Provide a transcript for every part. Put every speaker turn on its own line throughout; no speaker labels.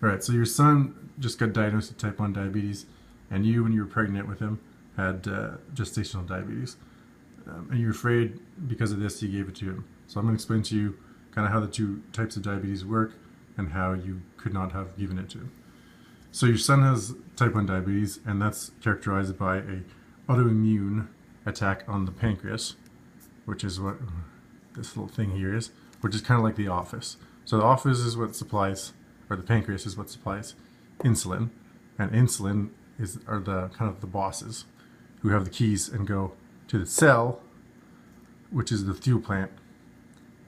All right, so your son just got diagnosed with type 1 diabetes, and you, when you were pregnant with him, had gestational diabetes. And you're afraid because of this you gave it to him. So I'm going to explain to you kind of how the two types of diabetes work and how you could not have given it to him. So your son has type 1 diabetes, and that's characterized by a autoimmune attack on the pancreas, which is what this little thing here is, which is kind of like the office. So the office is what supplies, or the pancreas is what supplies insulin, and insulin are the kind of the bosses who have the keys and go to the cell, which is the fuel plant,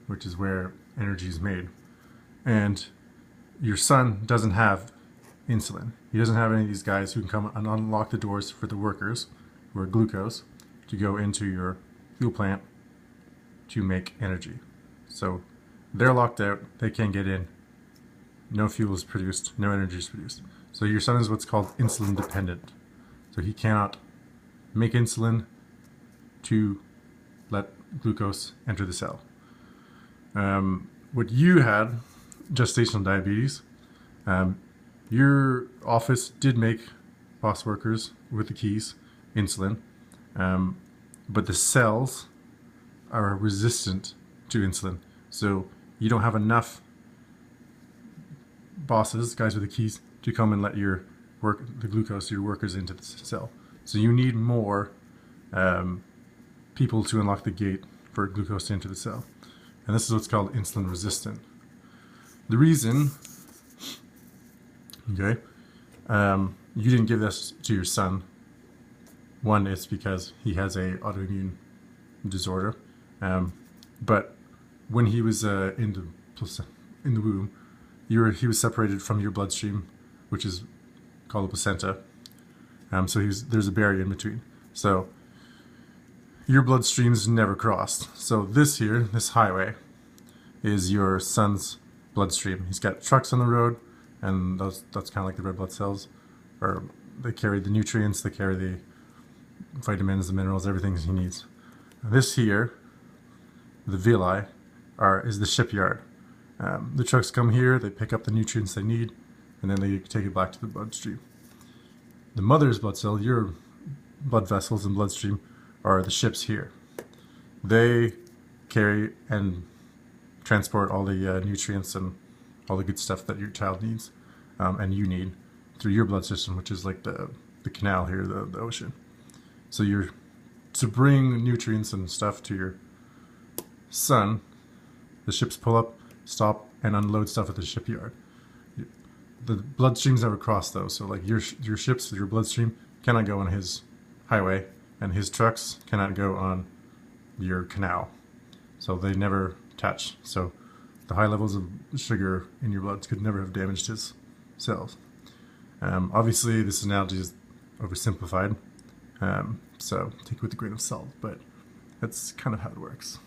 which is where energy is made. And your son doesn't have insulin. He doesn't have any of these guys who can come and unlock the doors for the workers, who are glucose, to go into your fuel plant to make energy. So they're locked out, they can't get in, no fuel is produced, no energy is produced. So your son is what's called insulin dependent. So he cannot make insulin to let glucose enter the cell. What you had, gestational diabetes, your office did make boss workers with the keys insulin, but the cells are resistant to insulin. So you don't have enough bosses, guys with the keys, to come and let the glucose, your workers, into the cell. So you need more people to unlock the gate for glucose to enter the cell. And this is what's called insulin resistant. The reason, okay, you didn't give this to your son, one, it's because he has a autoimmune disorder, but when he was in the womb, he was separated from your bloodstream, which is called the placenta. So there's a barrier in between. So your bloodstreams never crossed. So this highway, is your son's bloodstream. He's got trucks on the road, and that's kind of like the red blood cells, or they carry the nutrients, they carry the vitamins, the minerals, everything he needs. This here, the villi, is the shipyard. The trucks come here, they pick up the nutrients they need, and then they take it back to the bloodstream. The mother's blood cell, your blood vessels and bloodstream, are the ships here. They carry and transport all the nutrients and all the good stuff that your child needs, and you need, through your blood system, which is like the canal here, the ocean. So to bring nutrients and stuff to your son, the ships pull up, stop, and unload stuff at the shipyard. The bloodstreams never cross those, so like your ships, your bloodstream cannot go on his highway, and his trucks cannot go on your canal. So they never touch. So the high levels of sugar in your blood could never have damaged his cells. Obviously, this analogy is oversimplified, so take it with a grain of salt, but that's kind of how it works.